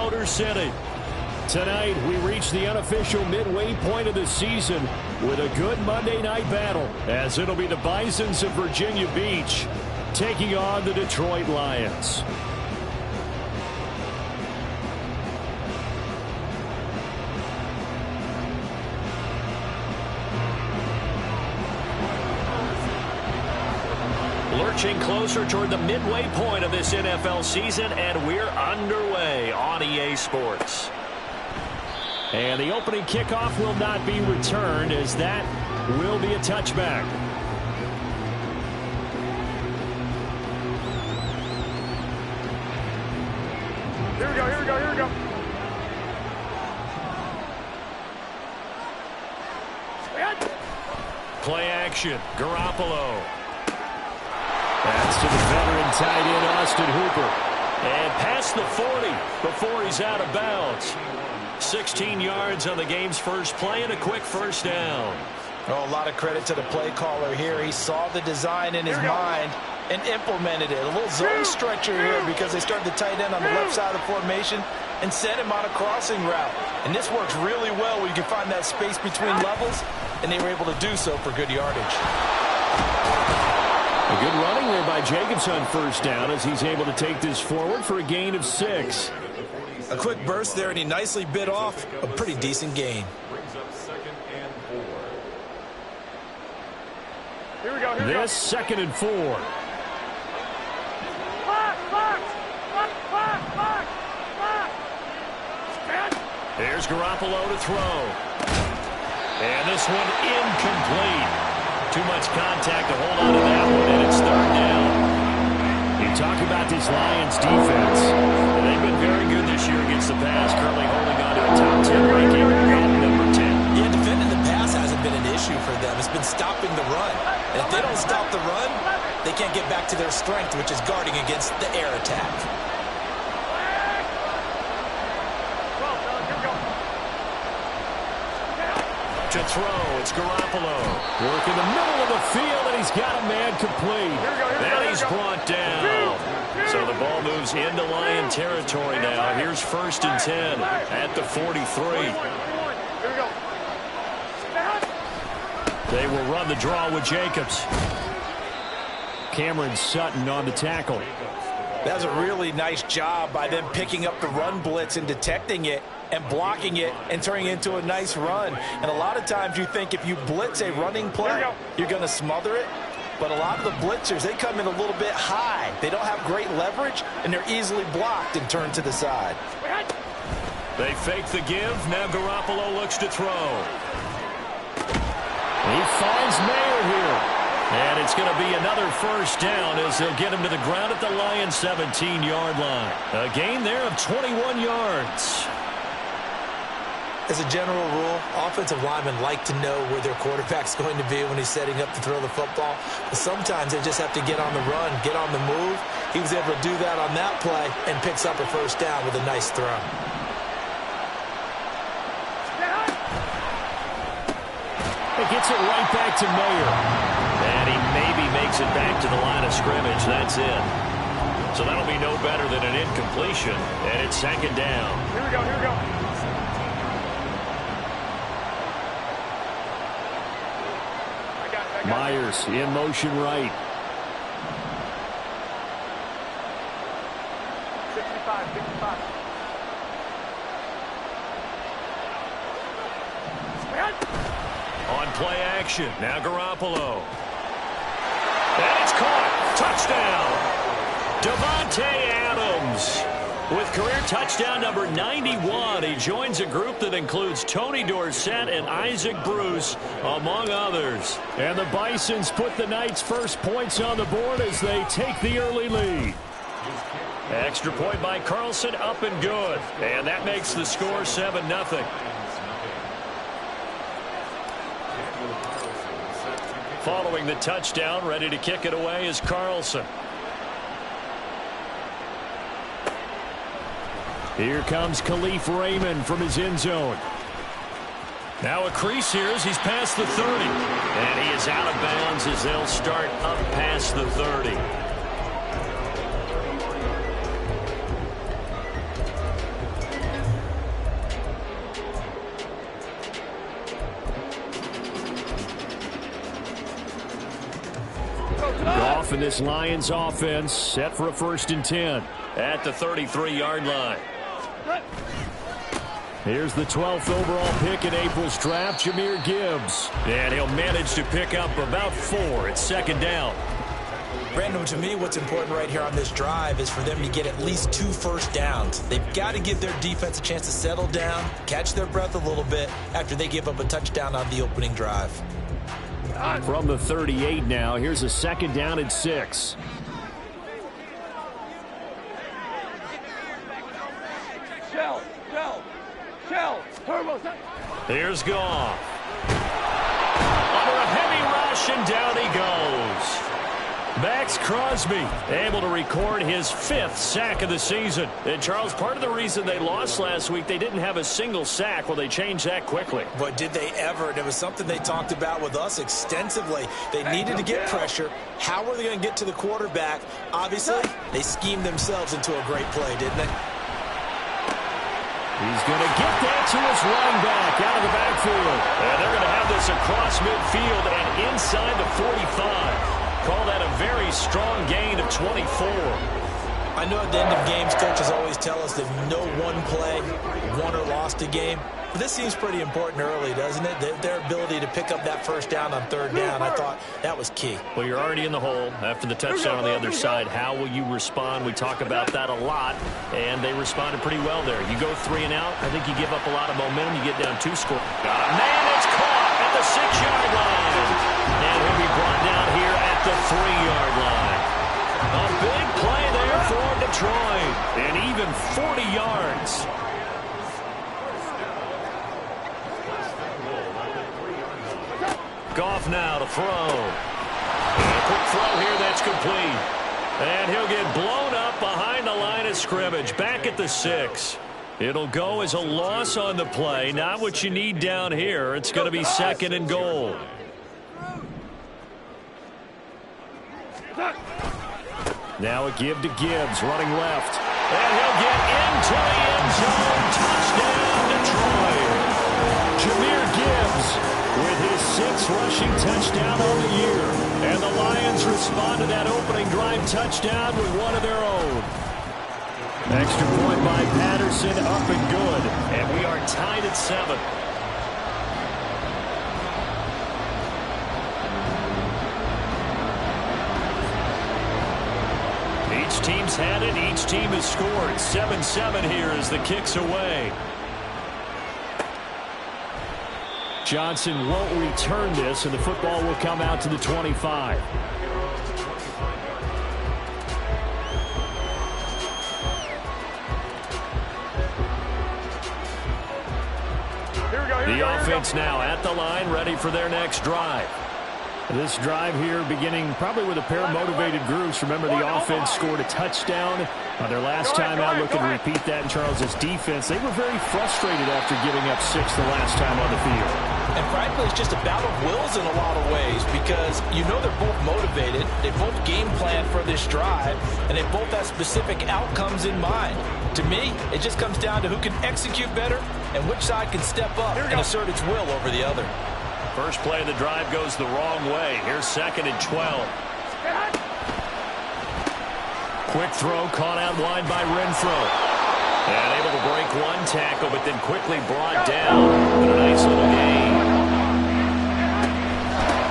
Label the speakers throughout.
Speaker 1: Motor City. Tonight, we reach the unofficial midway point of the season with a good Monday night battle, as it'll be the Bisons of Virginia Beach taking on the Detroit Lions. Lurching closer toward the midway point of this NFL season, and we're underway on EA Sports. And the opening kickoff will not be returned, as that will be a touchback.
Speaker 2: Here we go, here we go, here we go.
Speaker 1: Play action, Garoppolo. That's to the veteran tight end, Austin Hooper. And past the 40 before he's out of bounds. 16 yards on the game's first play and a quick first down.
Speaker 3: Oh, a lot of credit to the play caller here. He saw the design in his mind and implemented it. A little zone stretcher here because they started the tight end on the left side of the formation and sent him on a crossing route. And this works really well where you can find that space between levels, and they were able to do so for good yardage.
Speaker 1: A good running there by Jacobs on first down as he's able to take this forward for a gain of 6.
Speaker 3: A quick burst there, and he nicely bit off a pretty decent gain.
Speaker 2: Here we go, here we go.
Speaker 1: This 2nd and 4. There's Garoppolo to throw. And this one incomplete. Too much contact to hold on to that one, and it's 3rd down. You talk about this Lions defense. They've been very good this year against the pass, currently holding on to a top 10 ranking at number 10.
Speaker 3: Yeah, defending the pass hasn't been an issue for them. It's been stopping the run. And if they don't stop the run, they can't get back to their strength, which is guarding against the air attack.
Speaker 1: To throw, it's Garoppolo. Work in the middle of the field, and he's got a man complete. And he's brought down. So the ball moves into Lion territory now. Here's 1st and 10 at the 43. They will run the draw with Jacobs. Cameron Sutton on the tackle.
Speaker 3: That's a really nice job by them picking up the run blitz and detecting it and blocking it and turning it into a nice run. And a lot of times you think if you blitz a running play, you're going to smother it. But a lot of the blitzers, they come in a little bit high. They don't have great leverage, and they're easily blocked and turned to the side.
Speaker 1: They fake the give. Now Garoppolo looks to throw. He finds Mayer here. And it's going to be another first down as they'll get him to the ground at the Lions' 17-yard line. A gain there of 21 yards.
Speaker 3: As a general rule, offensive linemen like to know where their quarterback's going to be when he's setting up to throw the football. But sometimes they just have to get on the run, get on the move. He was able to do that on that play and picks up a first down with a nice throw.
Speaker 1: He gets it right back to Mayer. And he maybe makes it back to the line of scrimmage. That's it. So that'll be no better than an incompletion. And it's 2nd down.
Speaker 2: Here we go, here we go.
Speaker 1: Myers in motion right.
Speaker 2: 65.
Speaker 1: On play action. Now Garoppolo. And it's caught. Touchdown. Davante Adams with career touchdown number 91. He joins a group that includes Tony Dorsett and Isaac Bruce, among others. And the Bisons put the Knights' first points on the board as they take the early lead. Extra point by Carlson, up and good. And that makes the score 7-0. Following the touchdown, ready to kick it away is Carlson. Here comes Khalif Raymond from his end zone. Now a crease here as he's past the 30. And he is out of bounds as they'll start up past the 30. half, and this Lions offense set for a 1st and 10 at the 33-yard line. Here's the 12th overall pick in April's draft, Jahmyr Gibbs. And he'll manage to pick up about 4. It's 2nd down.
Speaker 3: Brandon, to me, what's important right here on this drive is for them to get at least 2 first downs. They've got to give their defense a chance to settle down, catch their breath a little bit after they give up a touchdown on the opening drive.
Speaker 1: From the 38 now, here's a 2nd down and 6. Here's Goff. Under a heavy rush, and down he goes. Max Crosby able to record his 5th sack of the season. And, Charles, part of the reason they lost last week, they didn't have a single sack. Well, they changed that quickly.
Speaker 3: But did they ever? And it was something they talked about with us extensively. They needed to get pressure. How were they going to get to the quarterback? Obviously, they schemed themselves into a great play, didn't they?
Speaker 1: He's going to get that to his running back out of the backfield. And they're going to have this across midfield and inside the 45. Call that a very strong gain of 24.
Speaker 3: I know at the end of games, coaches always tell us that no one play won or lost a game. But this seems pretty important early, doesn't it? Their ability to pick up that 1st down on 3rd down, I thought that was key.
Speaker 1: Well, you're already in the hole after the touchdown on the other side. How will you respond? We talk about that a lot, and they responded pretty well there. You go 3 and out, I think you give up a lot of momentum. You get down 2 scores. Man, it's caught at the 6-yard line. And he'll be brought down here at the 3-yard line. A big play there for Detroit, and even 40 yards. Goff now to throw. And a quick throw here that's complete. And he'll get blown up behind the line of scrimmage, back at the 6. It'll go as a loss on the play. Not what you need down here. It's going to be 2nd and goal. Now a give to Gibbs, running left. And he'll get into the end zone. Touchdown, Detroit. Jahmyr Gibbs with his 6th rushing touchdown on the year. And the Lions respond to that opening drive touchdown with one of their own. Extra point by Patterson, up and good. And we are tied at 7. Each team's had it. Each team has scored. 7-7 here as the kick's away. Johnson won't return this, and the football will come out to the 25. The offense now at the line, ready for their next drive. This drive here beginning probably with a pair of motivated groups. Remember, the offense scored a touchdown their last time out. Looking to repeat that in Charles's defense. They were very frustrated after giving up 6 the last time on the field.
Speaker 3: And frankly, it's just a battle of wills in a lot of ways because you know they're both motivated. They both game plan for this drive, and they both have specific outcomes in mind. To me, it just comes down to who can execute better and which side can step up and assert its will over the other.
Speaker 1: First play of the drive goes the wrong way. Here's 2nd and 12. Quick throw caught out wide by Renfro. And able to break one tackle, but then quickly brought down. But a nice little gain.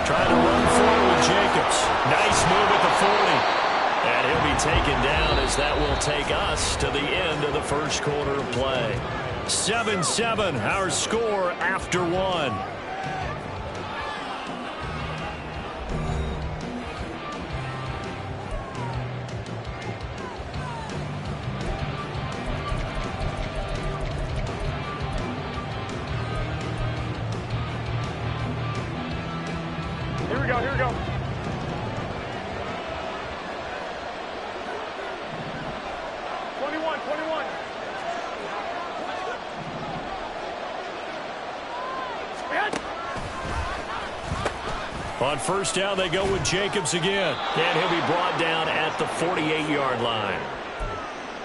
Speaker 1: Trying to run forward with Jacobs. Nice move at the 40. And he'll be taken down as that will take us to the end of the first quarter of play. 7-7, our score after 1.
Speaker 2: Here we go, here we go.
Speaker 1: On first down, they go with Jacobs again. And he'll be brought down at the 48-yard line.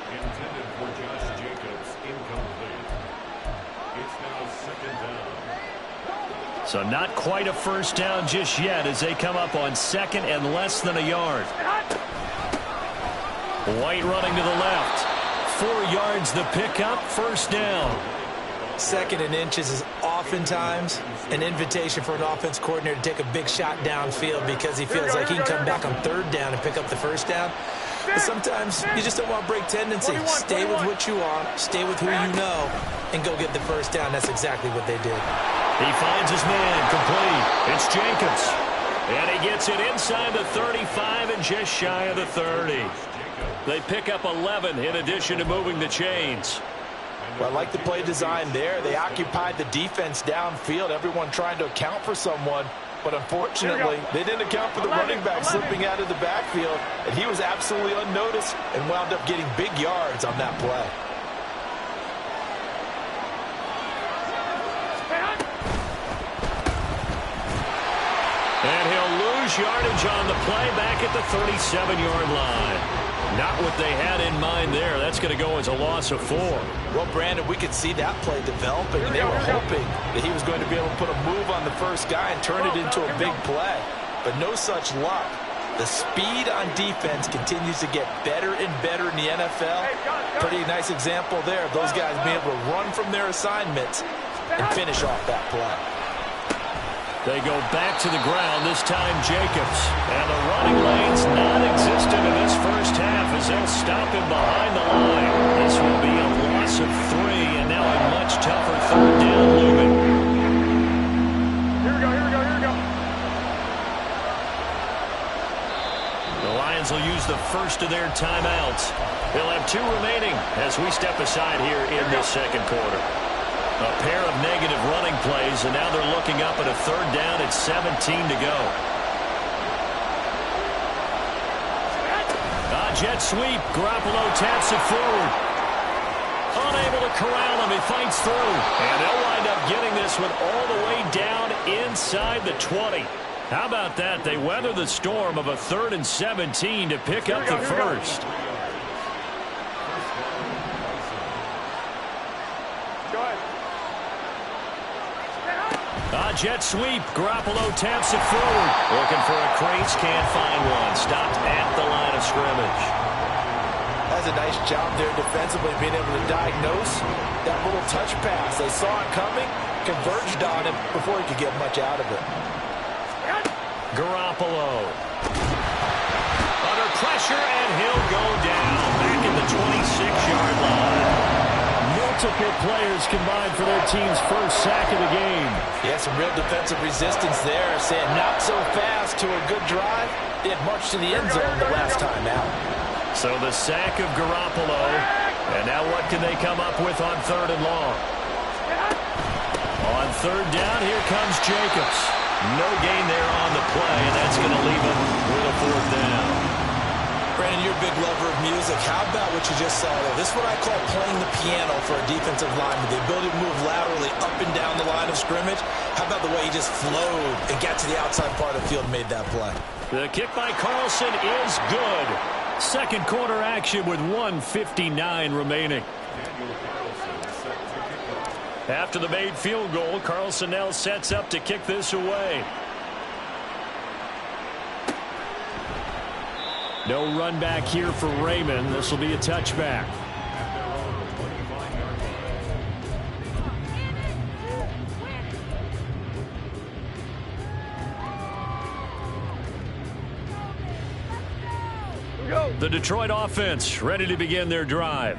Speaker 4: Intended for Josh Jacobs, incomplete. It's now 2nd down.
Speaker 1: So not quite a first down just yet as they come up on second and less than a yard. White running to the left. 4 yards the pickup, first down.
Speaker 3: Second and inches is oftentimes an invitation for an offense coordinator to take a big shot downfield because he feels like he can come back on third down and pick up the first down. But sometimes you just don't want to break tendency. Stay with what you are, stay with who you know, and go get the first down. That's exactly what they did.
Speaker 1: He finds his man, complete. It's Jacobs. And he gets it inside the 35 and just shy of the 30. They pick up 11 in addition to moving the chains.
Speaker 3: Well, I like the play design there. They occupied the defense downfield, everyone trying to account for someone. But unfortunately, they didn't account for the running back slipping out of the backfield. And he was absolutely unnoticed and wound up getting big yards on that play.
Speaker 1: And he'll lose yardage on the play back at the 37-yard line. Not what they had in mind there. That's going to go as a loss of 4.
Speaker 3: Well, Brandon, we could see that play developing, and they were hoping that he was going to be able to put a move on the first guy and turn it into a big play. But no such luck. The speed on defense continues to get better and better in the NFL. Pretty nice example there of those guys being able to run from their assignments and finish off that play.
Speaker 1: They go back to the ground, this time Jacobs. And the running lane's non-existent in this first half as they'll stop him behind the line. This will be a loss of 3, and now a much tougher third down looming.
Speaker 2: Here we go.
Speaker 1: The Lions will use the first of their timeouts. They'll have 2 remaining as we step aside here in this second quarter. A pair of negative running plays, and now they're looking up at a third down at 17 to go. Jet sweep. Garoppolo taps it forward. Unable to corral him. He fights through. And they'll wind up getting this one all the way down inside the 20. How about that? They weather the storm of a 3rd and 17 to pick up the first. Jet sweep. Garoppolo taps it forward. Looking for a crease. Can't find one. Stopped at the line of scrimmage.
Speaker 3: That's a nice job there defensively, being able to diagnose that little touch pass. They saw it coming, converged on him before he could get much out of it.
Speaker 1: Garoppolo. Under pressure, and he'll go down back at the 26-yard line. Multiple players combined for their team's first sack of the game.
Speaker 3: Yeah, some real defensive resistance there. Saying not so fast to a good drive. They had marched to the end zone the last time out.
Speaker 1: So the sack of Garoppolo. And now what can they come up with on 3rd and long? On 3rd down, here comes Jacobs. No gain there on the play, and that's going to leave him with a 4th down.
Speaker 3: Brandon, you're a big lover of music. How about what you just saw there? This is what I call playing the piano for a defensive lineman. The ability to move laterally up and down the line of scrimmage. How about the way he just flowed and got to the outside part of the field and made that play?
Speaker 1: The kick by Carlson is good. Second quarter action with 1:59 remaining. After the made field goal, Carlson now sets up to kick this away. No run back here for Raymond. This will be a touchback. The Detroit offense ready to begin their drive.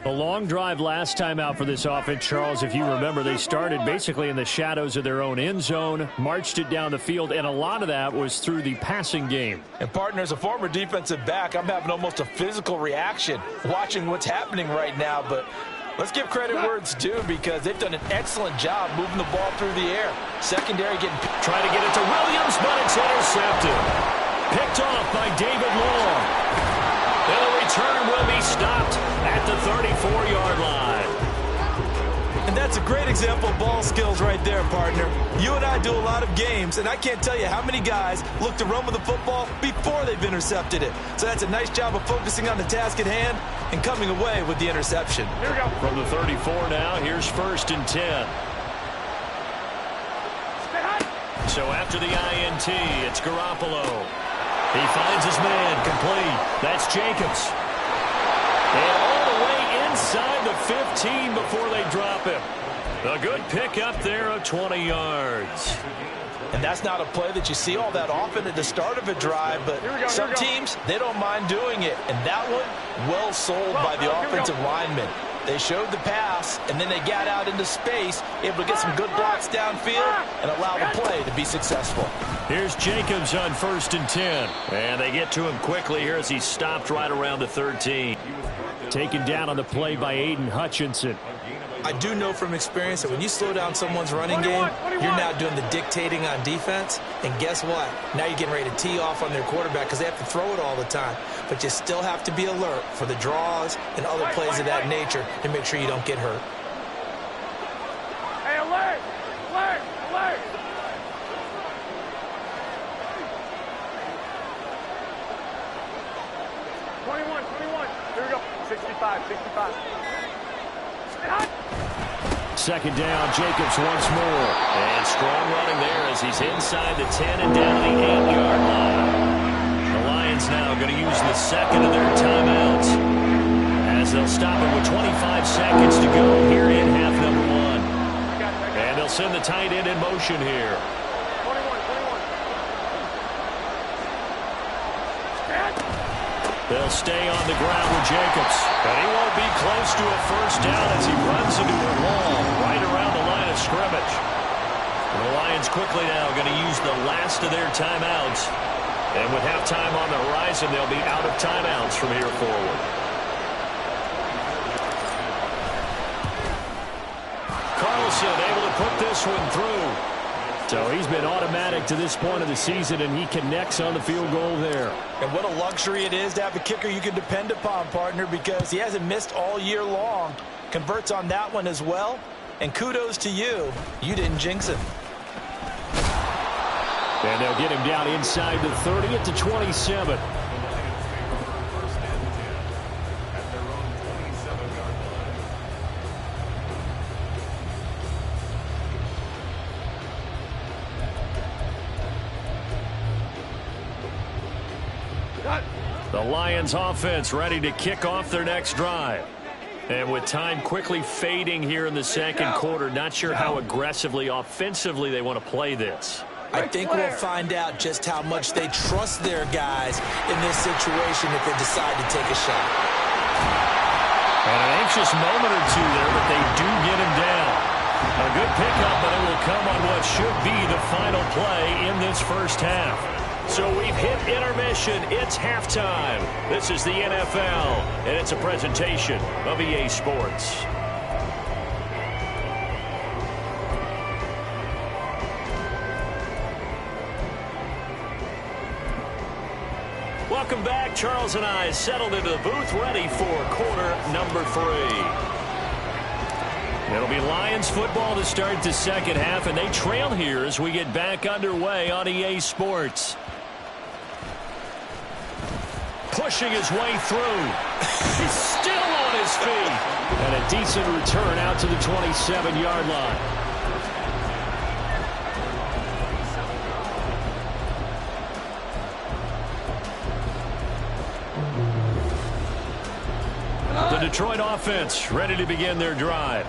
Speaker 1: A long drive last time out for this offense, Charles. If you remember, they started basically in the shadows of their own end zone, marched it down the field, and a lot of that was through the passing game.
Speaker 3: And, partner, as a former defensive back, I'm having almost a physical reaction watching what's happening right now. But let's give credit where it's due because they've done an excellent job moving the ball through the air. Secondary
Speaker 1: trying to get it to Williams, but it's intercepted. Picked off by David Long. And the return will be stopped at the 34-yard line.
Speaker 3: And that's a great example of ball skills right there, partner. You and I do a lot of games, and I can't tell you how many guys look to run with the football before they've intercepted it. So that's a nice job of focusing on the task at hand and coming away with the interception.
Speaker 2: Here we go.
Speaker 1: From the 34 now, here's 1st and 10. So after the INT, it's Garoppolo. He finds his man, complete. That's Jacobs. And all the way inside the 15 before they drop him. A good pickup there of 20 yards.
Speaker 3: And that's not a play that you see all that often at the start of a drive, but some teams, they don't mind doing it. And that one, well sold by the offensive lineman. They showed the pass, and then they got out into space, able to get some good blocks downfield and allow the play to be successful.
Speaker 1: Here's Jacobs on 1st and 10. And they get to him quickly here as he stopped right around the 13. Taken down on the play by Aiden Hutchinson.
Speaker 3: I do know from experience that when you slow down someone's running game, you're now doing the dictating on defense. And guess what? Now you're getting ready to tee off on their quarterback because they have to throw it all the time. But you still have to be alert for the draws and other plays of that nature to make sure you don't get hurt.
Speaker 2: Hey, alert! Alert! Alert! Here we go. 65.
Speaker 1: Second down, Jacobs once more. And strong running there as he's inside the 10 and down to the 8-yard line. The Lions now going to use the second of their timeouts as they'll stop it with 25 seconds to go here in half number 1. And they'll send the tight end in motion here.
Speaker 2: 21.
Speaker 1: They'll stay on the ground with Jacobs. But he won't be close to a first down as he runs into a wall right around the line of scrimmage. And the Lions quickly now going to use the last of their timeouts. And with halftime on the horizon, they'll be out of timeouts from here forward. Carlson able to put this one through. So he's been automatic to this point of the season, and he connects on the field goal there.
Speaker 3: And what a luxury it is to have a kicker you can depend upon, partner, because he hasn't missed all year long. Converts on that one as well. And kudos to you. You didn't jinx him.
Speaker 1: And they'll get him down inside the 30 at the 27. The Lions offense ready to kick off their next drive. And with time quickly fading here in the second quarter, not sure how aggressively, offensively they want to play this.
Speaker 3: I think we'll find out just how much they trust their guys in this situation if they decide to take a shot.
Speaker 1: And an anxious moment or two there, but they do get him down. A good pickup, but it will come on what should be the final play in this first half. So we've hit intermission. It's halftime. This is the NFL, and it's a presentation of EA Sports. Welcome back. Charles and I settled into the booth, ready for quarter number 3. It'll be Lions football to start the second half, and they trail here as we get back underway on EA Sports. Pushing his way through. He's still on his feet. And a decent return out to the 27-yard line. The Detroit offense ready to begin their drive.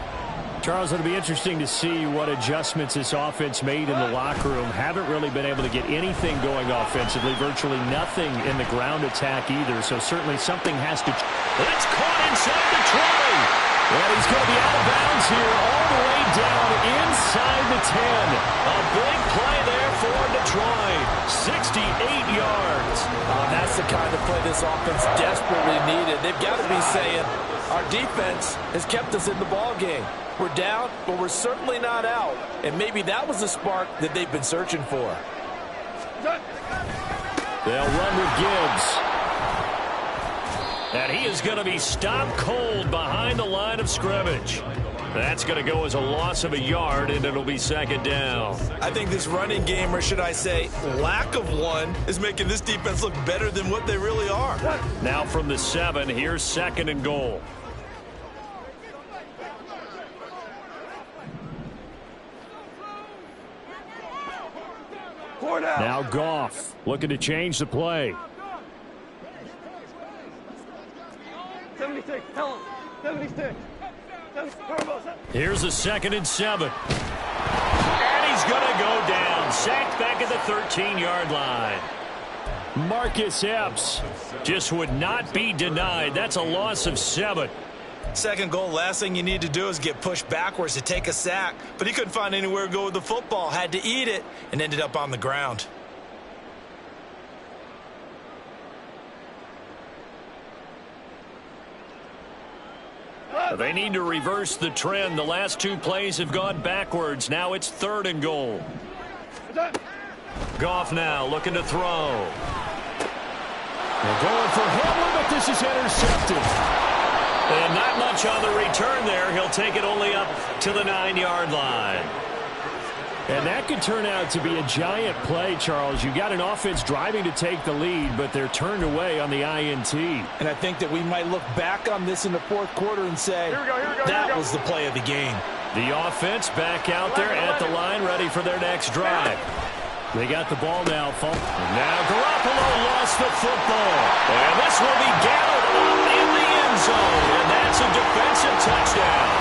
Speaker 1: Charles, it'll be interesting to see what adjustments this offense made in the locker room. Haven't really been able to get anything going offensively, virtually nothing in the ground attack either, so certainly something has to... That's caught inside the 20. And he's going to be out of bounds here all the way down inside the 10. A big play there for Detroit. 68 yards.
Speaker 3: That's the kind of play this offense desperately needed. They've got to be saying, our defense has kept us in the ball game. We're down, but we're certainly not out. And maybe that was the spark that they've been searching for.
Speaker 1: They'll run with Gibbs. And he is going to be stopped cold behind the line of scrimmage. That's going to go as a loss of a yard, and it'll be second down.
Speaker 3: I think this running game, or should I say lack of one, is making this defense look better than what they really are.
Speaker 1: Now from the 7, here's second and goal. Now Goff looking to change the play.
Speaker 2: 76, tell him. 76.
Speaker 1: Here's a 2nd and 7. And he's going to go down. Sacked back at the 13-yard line. Marcus Epps just would not be denied. That's a loss of 7.
Speaker 3: Second goal, last thing you need to do is get pushed backwards to take a sack. But he couldn't find anywhere to go with the football. Had to eat it and ended up on the ground.
Speaker 1: They need to reverse the trend. The last 2 plays have gone backwards. Now it's 3rd and goal. Goff now looking to throw. They're going for Hamler, but this is intercepted. And not much on the return there. He'll take it only up to the 9-yard line. And that could turn out to be a giant play, Charles. You got an offense driving to take the lead, but they're turned away on the INT.
Speaker 3: And I think that we might look back on this in the 4th quarter and say, that was the play of the game.
Speaker 1: The offense back out there at the line, ready for their next drive. They got the ball now. Now Garoppolo lost the football. And this will be gathered up in the end zone. And that's a defensive touchdown.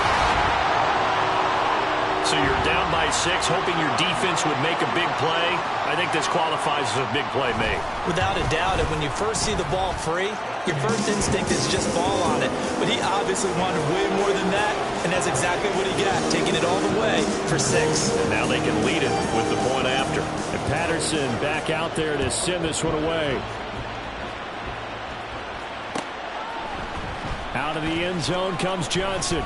Speaker 1: So you're down by 6, hoping your defense would make a big play. I think this qualifies as a big play made.
Speaker 3: Without a doubt, and when you first see the ball free, your first instinct is just fall on it. But he obviously wanted way more than that, and that's exactly what he got, taking it all the way for 6.
Speaker 1: And now they can lead it with the point after. And Patterson back out there to send this one away. Out of the end zone comes Johnson.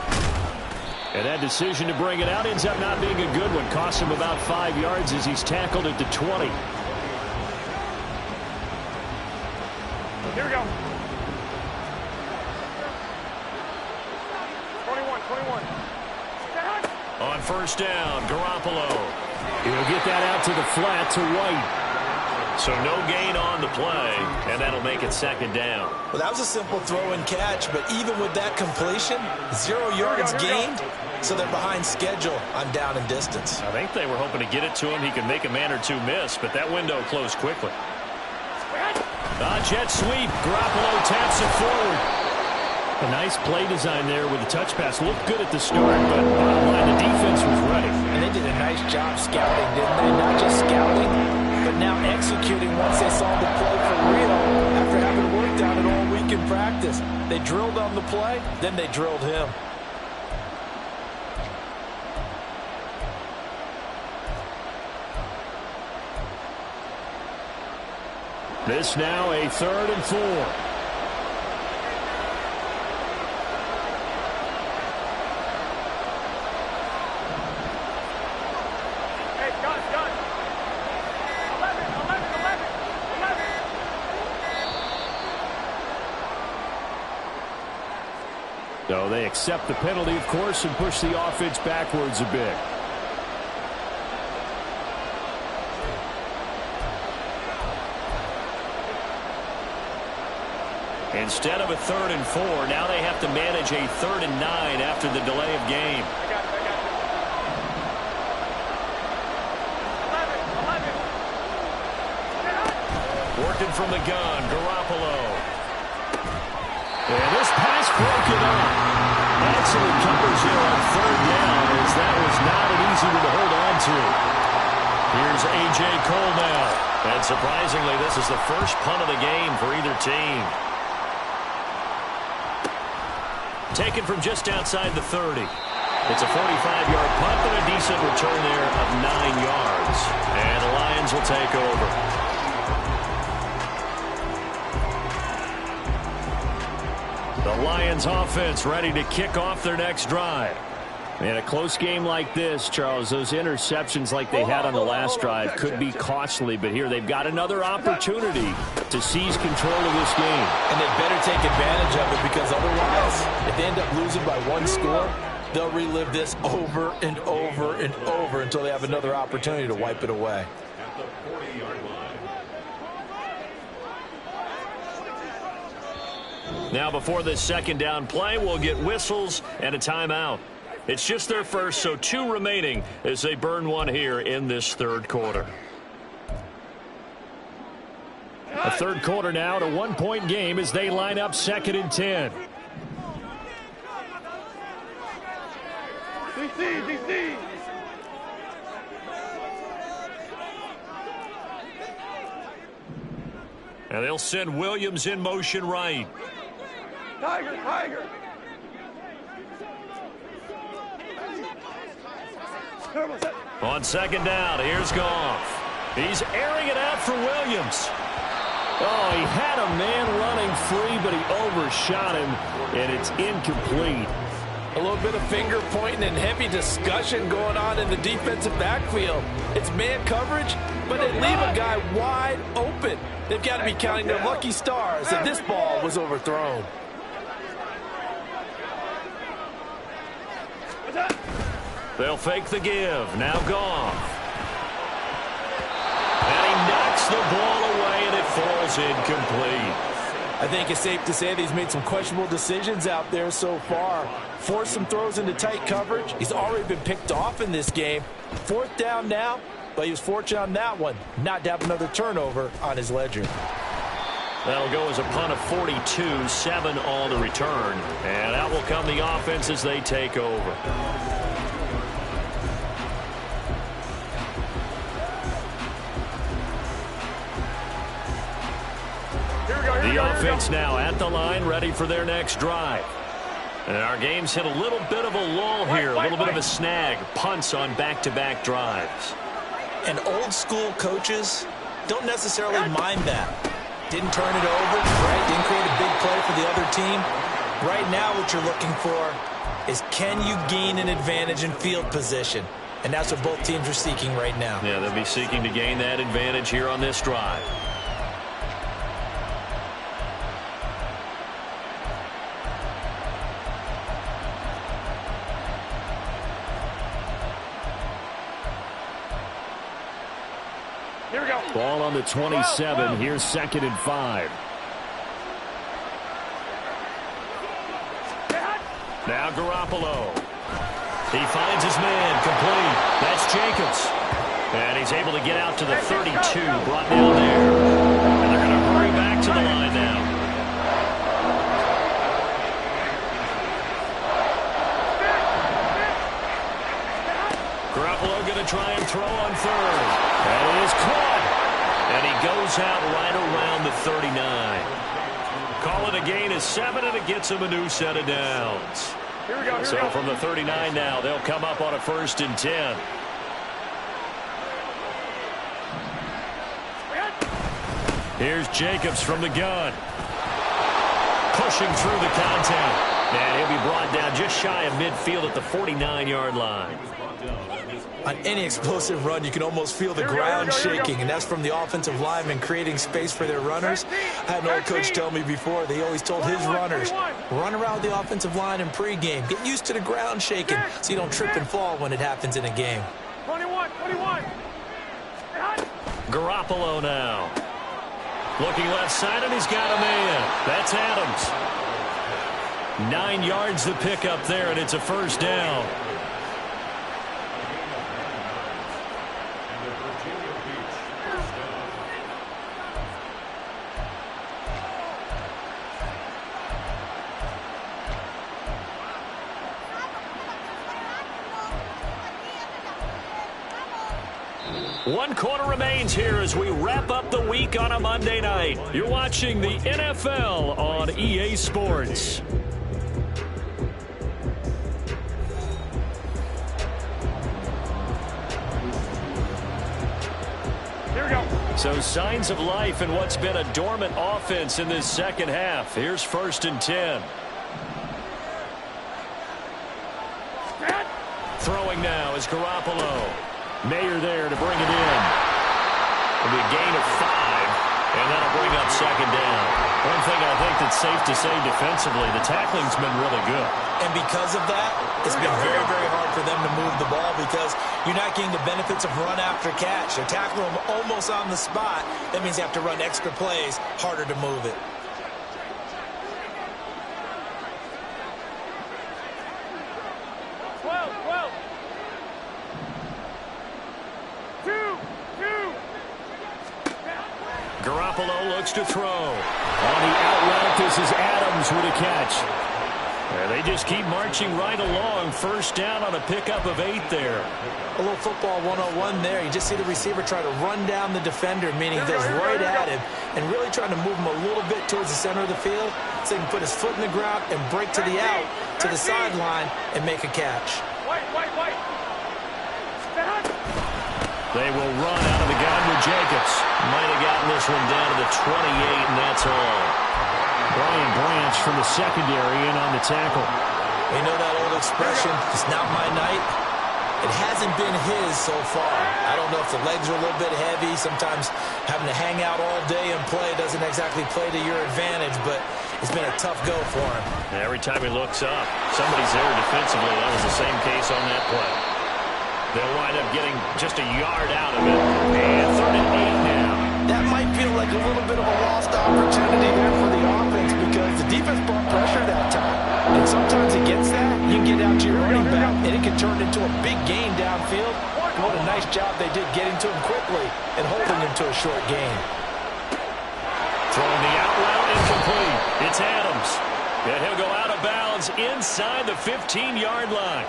Speaker 1: And that decision to bring it out ends up not being a good one. Costs him about 5 yards as he's tackled at the 20.
Speaker 2: Here we go. 21.
Speaker 1: On 1st down, Garoppolo. He'll get that out to the flat to White. So no gain on the play, and that'll make it 2nd down.
Speaker 3: Well, that was a simple throw and catch, but even with that completion, 0 yards gained, so they're behind schedule on down and distance.
Speaker 1: I think they were hoping to get it to him. He could make a man or 2 miss, but that window closed quickly. Jet sweep. Garoppolo taps it forward. A nice play design there with the touch pass. Looked good at the start, but bottom line, the defense was ready.
Speaker 3: And they did a nice job scouting, didn't they? Not just scouting, but now executing once they saw the play for real after having worked on it all week in practice. They drilled on the play, then they drilled him.
Speaker 1: This now a 3rd and 4.
Speaker 2: Hey, gun. 11.
Speaker 1: So they accept the penalty, of course, and push the offense backwards a bit. Instead of a 3rd and 4, now they have to manage a 3rd and 9 after the delay of game.
Speaker 2: I got you. 11.
Speaker 1: Working from the gun, Garoppolo. And this pass broken up. Excellent coverage here on 3rd down, as that was not an easy one to hold on to. Here's A.J. Cole now. And surprisingly, this is the first punt of the game for either team. Taken from just outside the 30. It's a 45-yard punt, but a decent return there of 9 yards. And the Lions will take over. The Lions offense ready to kick off their next drive. In a close game like this, Charles, those interceptions like they had on the last drive could be costly, but here they've got another opportunity to seize control of this game.
Speaker 3: And they better take advantage of it, because otherwise, if they end up losing by 1 score, they'll relive this over and over and over until they have another opportunity to wipe it away.
Speaker 4: At the 40-yard line.
Speaker 1: Now before this 2nd down play, we'll get whistles and a timeout. It's just their first, so 2 remaining as they burn one here in this 3rd quarter. A third quarter now, to 1-point game as they line up 2nd and 10.
Speaker 2: DC.
Speaker 1: And they'll send Williams in motion right.
Speaker 2: Tiger.
Speaker 1: On 2nd down, here's Goff. He's airing it out for Williams. Oh, he had a man running free, but he overshot him, and it's incomplete.
Speaker 3: A little bit of finger pointing and heavy discussion going on in the defensive backfield. It's man coverage, but they leave a guy wide open. They've got to be counting their lucky stars that this ball was overthrown.
Speaker 1: They'll fake the give. Now Goff. And he knocks the ball away, and it falls incomplete.
Speaker 3: I think it's safe to say that he's made some questionable decisions out there so far. Forced some throws into tight coverage. He's already been picked off in this game. 4th down now, but he was fortunate on that one not to have another turnover on his ledger.
Speaker 1: That'll go as a punt of 42, 7 on the return. And out will come the offense as they take over. The offense now at the line, ready for their next drive. And our game's hit a little bit of a lull here, a little bit of a snag. Punts on back-to-back drives.
Speaker 3: And old school coaches don't necessarily mind that. Didn't turn it over, right? Didn't create a big play for the other team. Right now what you're looking for is, can you gain an advantage in field position? And that's what both teams are seeking right now.
Speaker 1: Yeah, they'll be seeking to gain that advantage here on this drive.
Speaker 2: Here we go.
Speaker 1: Ball on the 27. Here's 2nd and 5. Now Garoppolo. He finds his man complete. That's Jacobs. And he's able to get out to the 32. Brought down there. And they're going to hurry back to the line now. Garoppolo going to try and throw on 3rd. And it is caught. And he goes out right around the 39. Call it a gain of 7, and it gets him a new set of downs.
Speaker 2: Here we go.
Speaker 1: So from the 39 now, they'll come up on a 1st and 10. Here's Jacobs from the gun. Pushing through the contact. And he'll be brought down just shy of midfield at the 49-yard line.
Speaker 3: On any explosive run, you can almost feel the ground shaking, and that's from the offensive linemen creating space for their runners. I had an old coach tell me before, they always told his runners, run around the offensive line in pregame. Get used to the ground shaking so you don't trip and fall when it happens in a game.
Speaker 2: 21.
Speaker 1: Garoppolo now. Looking left side, and he's got a man. That's Adams. 9 yards the pickup there, and it's a 1st down. One quarter remains here as we wrap up the week on a Monday night. You're watching the NFL on EA Sports.
Speaker 2: Here we go.
Speaker 1: So signs of life in what's been a dormant offense in this second half. Here's 1st and 10. Throwing now is Garoppolo. Mayer there to bring it in. It'll be a gain of 5, and that'll bring up 2nd down. One thing I think that's safe to say defensively, the tackling's been really good.
Speaker 3: And because of that, it's been very, very hard for them to move the ball because you're not getting the benefits of run after catch. They're tackling them almost on the spot. That means you have to run extra plays, harder to move it.
Speaker 1: Garoppolo looks to throw. On the out route, this is Adams with a catch. And they just keep marching right along. First down on a pickup of 8 there.
Speaker 3: A little football 101 there. You just see the receiver try to run down the defender, meaning he goes right at him and really trying to move him a little bit towards the center of the field so he can put his foot in the ground and break to the out, to the sideline, and make a catch.
Speaker 2: Wait. Stand.
Speaker 1: They will run out of the gun with Jacobs. Might have gotten this one down to the 28, and that's all. Brian Branch from the secondary in on the tackle.
Speaker 3: You know that old expression, it's not my night? It hasn't been his so far. I don't know if the legs are a little bit heavy. Sometimes having to hang out all day and play doesn't exactly play to your advantage, but it's been a tough go for him.
Speaker 1: Every time he looks up, somebody's there defensively. That was the same case on that play. They'll wind up getting just a yard out of it. And 3rd and 8 now.
Speaker 3: That might feel like a little bit of a lost opportunity there for the offense because the defense brought pressure that time. And sometimes against that, you can get out to your running back, and it can turn into a big gain downfield. What a nice job they did getting to him quickly and holding him to a short gain.
Speaker 1: Throwing the out route incomplete. It's Adams. And he'll go out of bounds inside the 15-yard line.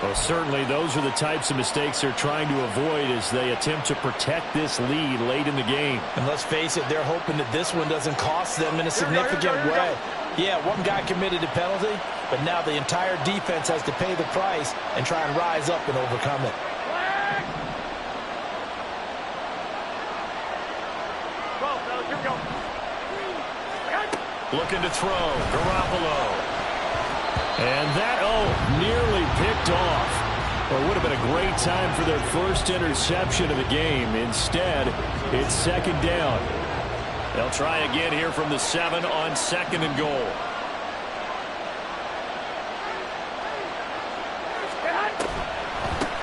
Speaker 1: Well, certainly those are the types of mistakes they're trying to avoid as they attempt to protect this lead late in the game.
Speaker 3: And let's face it, they're hoping that this one doesn't cost them in a significant way. Yeah, one guy committed a penalty, but now the entire defense has to pay the price and try and rise up and overcome it.
Speaker 2: Here we go.
Speaker 1: Looking to throw. Garoppolo. And that, nearly picked off. Well, it would have been a great time for their first interception of the game. Instead, it's 2nd down. They'll try again here from the 7 on 2nd and goal.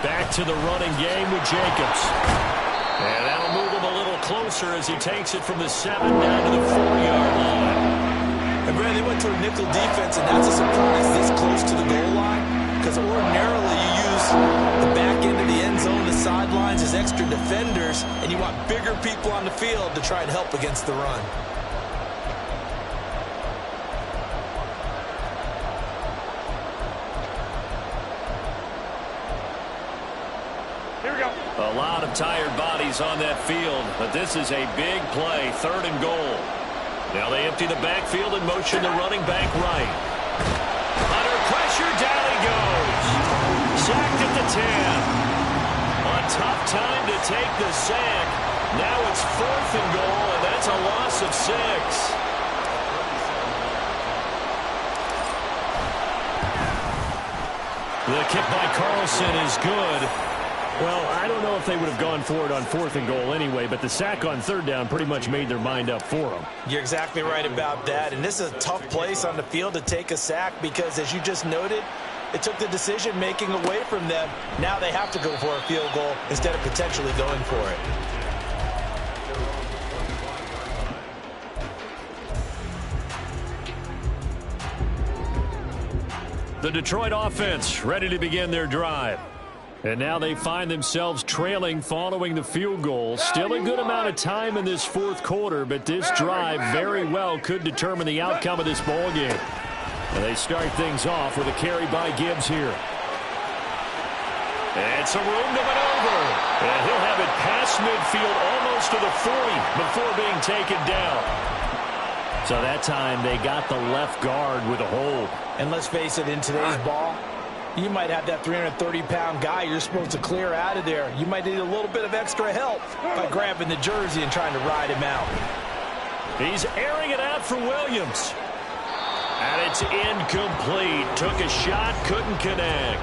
Speaker 1: Back to the running game with Jacobs. And that'll move him a little closer as he takes it from the 7 down to the 4-yard line.
Speaker 3: And Brad, they went to a nickel defense, and that's a surprise this close to the goal line because ordinarily you use the back end of the end zone, the sidelines as extra defenders, and you want bigger people on the field to try and help against the run.
Speaker 2: Here we go.
Speaker 1: A lot of tired bodies on that field, but this is a big play, 3rd and goal. Now they empty the backfield and motion the running back right. Under pressure, down he goes. Sacked at the 10. A tough time to take the sack. Now it's 4th and goal, and that's a loss of 6. The kick by Carlson is good. Well, I don't know if they would have gone for it on 4th and goal anyway, but the sack on 3rd down pretty much made their mind up for them.
Speaker 3: You're exactly right about that, and this is a tough place on the field to take a sack because, as you just noted, it took the decision-making away from them. Now they have to go for a field goal instead of potentially going for it.
Speaker 1: The Detroit offense ready to begin their drive. And now they find themselves trailing following the field goal. Still a good amount of time in this 4th quarter, but this drive very well could determine the outcome of this ball game. And they start things off with a carry by Gibbs here. And some room to maneuver. And he'll have it past midfield almost to the 40 before being taken down. So that time they got the left guard with a hold.
Speaker 3: And let's face it, in today's ball, you might have that 330-pound guy you're supposed to clear out of there. You might need a little bit of extra help by grabbing the jersey and trying to ride him out.
Speaker 1: He's airing it out for Williams. And it's incomplete. Took a shot, couldn't connect.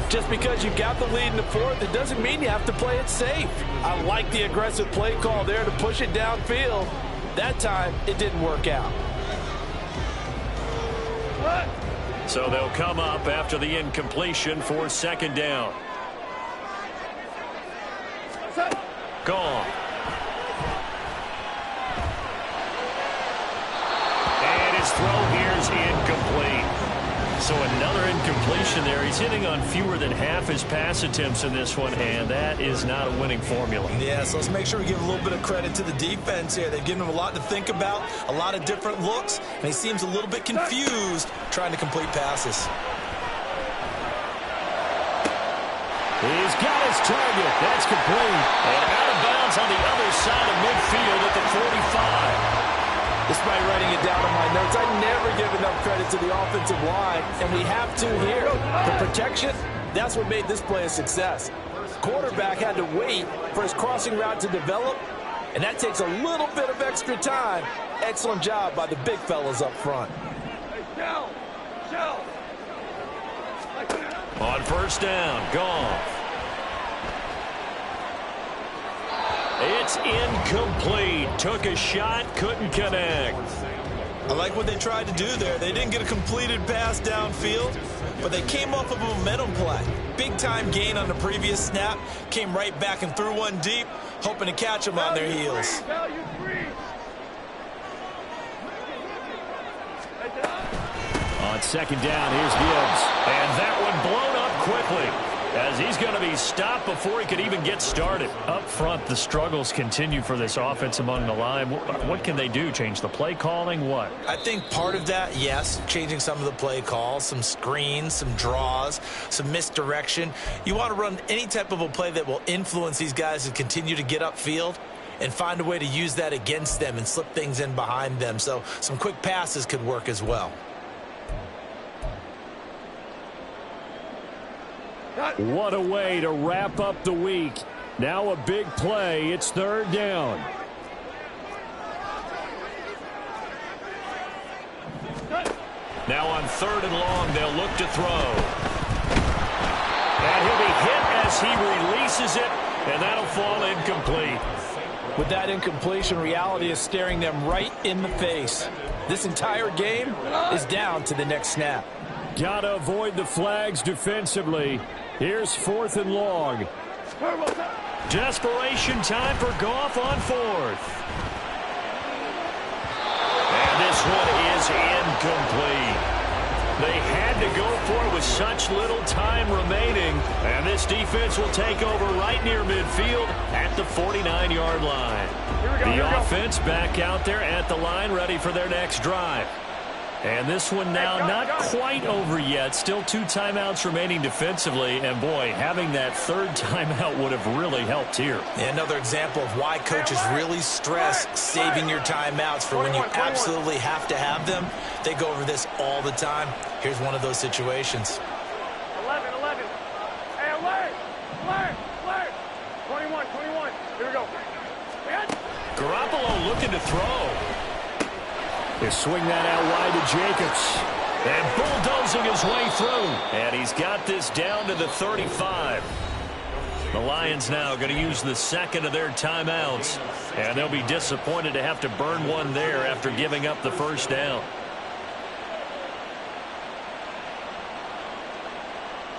Speaker 3: Just because you've got the lead in the 4th, it doesn't mean you have to play it safe. I like the aggressive play call there to push it downfield. That time, it didn't work out.
Speaker 1: So they'll come up after the incompletion for 2nd down. Gone. And his throw here is incomplete. So another incompletion there. He's hitting on fewer than half his pass attempts in this one, and that is not a winning formula.
Speaker 3: Yeah, so let's make sure we give a little bit of credit to the defense here. They've given him a lot to think about, a lot of different looks, and he seems a little bit confused trying to complete passes.
Speaker 1: He's got his target. That's complete. And out of bounds on the other side of midfield at the 45.
Speaker 3: Despite writing it down on my notes, I never give enough credit to the offensive line, and we have to here. The protection, that's what made this play a success. Quarterback had to wait for his crossing route to develop, and that takes a little bit of extra time. Excellent job by the big fellas up front.
Speaker 1: On first down, gone. It's incomplete. Took a shot, couldn't connect.
Speaker 3: I like what they tried to do there. They didn't get a completed pass downfield, but they came off of a momentum play. Big-time gain on the previous snap. Came right back and threw one deep, hoping to catch them on their heels.
Speaker 1: On second down, here's Gibbs. And that one blown up quickly, as he's going to be stopped before he could even get started. Up front, the struggles continue for this offense among the line. What can they do? Change the play calling? What?
Speaker 3: I think part of that, yes, changing some of the play calls, some screens, some draws, some misdirection. You want to run any type of a play that will influence these guys to continue to get upfield and find a way to use that against them and slip things in behind them. So some quick passes could work as well.
Speaker 1: What a way to wrap up the week. Now a big play. It's third down. Now on third and long, they'll look to throw. And he'll be hit as he releases it, and that'll fall incomplete.
Speaker 3: With that incompletion, reality is staring them right in the face. This entire game is down to the next snap.
Speaker 1: Gotta avoid the flags defensively. Here's fourth and long. Desperation time for Goff on fourth. And this one is incomplete. They had to go for it with such little time remaining. And this defense will take over right near midfield at the 49-yard line. The offense back out there at the line, ready for their next drive. And this one now not quite over yet. Still 2 timeouts remaining defensively. And, boy, having that third timeout would have really helped here.
Speaker 3: Another example of why coaches really stress saving your timeouts for when you absolutely have to have them. They go over this all the time. Here's one of those situations.
Speaker 2: 11. Hey, alert! 21. Here we go.
Speaker 1: Garoppolo looking to throw. They swing that out wide to Jacobs. And bulldozing his way through. And he's got this down to the 35. The Lions now going to use the second of their timeouts. And they'll be disappointed to have to burn one there after giving up the first down.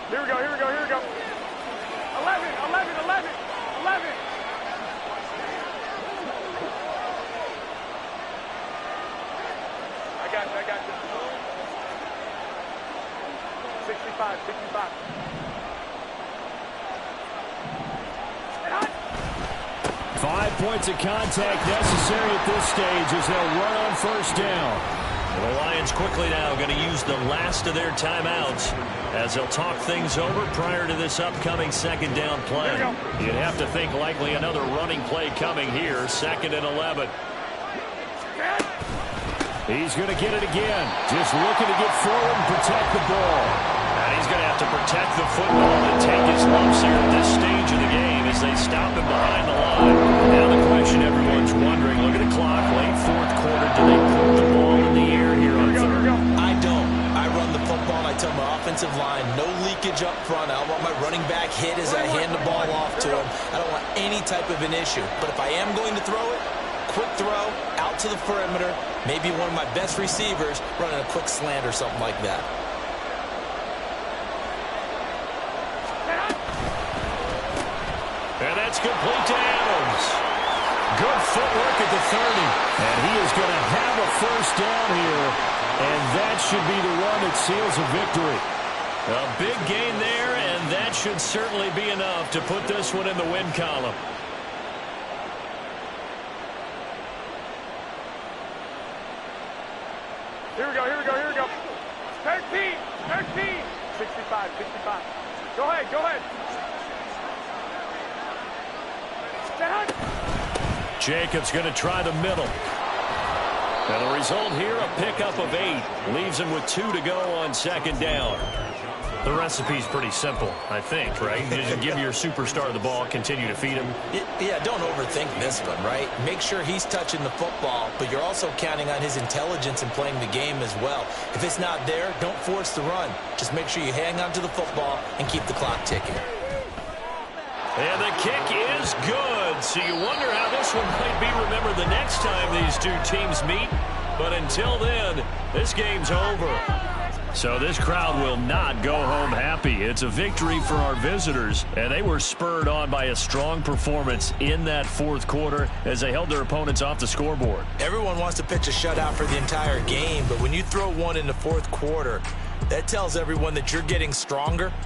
Speaker 2: Here we go. 11. I got you. 65.
Speaker 1: 5 points of contact necessary at this stage as they'll run on first down. The Lions quickly now going to use the last of their timeouts as they'll talk things over prior to this upcoming second down play. You'd have to think likely another running play coming here, 2nd and 11. He's going to get it again. Just looking to get forward and protect the ball. And he's going to have to protect the football and take his lumps here at this stage of the game as they stop him behind the line. Now the question everyone's wondering, look at the clock, late fourth quarter. Do they put the ball in the air here on third?
Speaker 3: I don't. I run the football, and I tell my offensive line, no leakage up front. I don't want my running back hit as I hand the ball off to him. I don't want any type of an issue. But if I am going to throw it, quick throw, out to the perimeter, maybe one of my best receivers running a quick slant or something like that.
Speaker 1: And that's complete to Adams. Good footwork at the 30. And he is going to have a first down here And that should be the one that seals a victory. A big gain there, and that should certainly be enough to put this one in the win column.
Speaker 2: Here we go, here we go, here we go. 13, 13. 65, 65. Go ahead, go ahead.
Speaker 1: Jacobs going to try the middle. And the result here, a pickup of 8. Leaves him with 2 to go on second down. The recipe's pretty simple, I think, right? You just give your superstar the ball, continue to feed him.
Speaker 3: Yeah, don't overthink this one, right? Make sure he's touching the football, but you're also counting on his intelligence in playing the game as well. If it's not there, don't force the run. Just make sure you hang on to the football and keep the clock ticking.
Speaker 1: And the kick is good. So you wonder how this one might be remembered the next time these two teams meet. But until then, this game's over. So this crowd will not go home happy. It's a victory for our visitors, and they were spurred on by a strong performance in that fourth quarter as they held their opponents off the scoreboard.
Speaker 3: Everyone wants to pitch a shutout for the entire game, but when you throw one in the fourth quarter, that tells everyone that you're getting stronger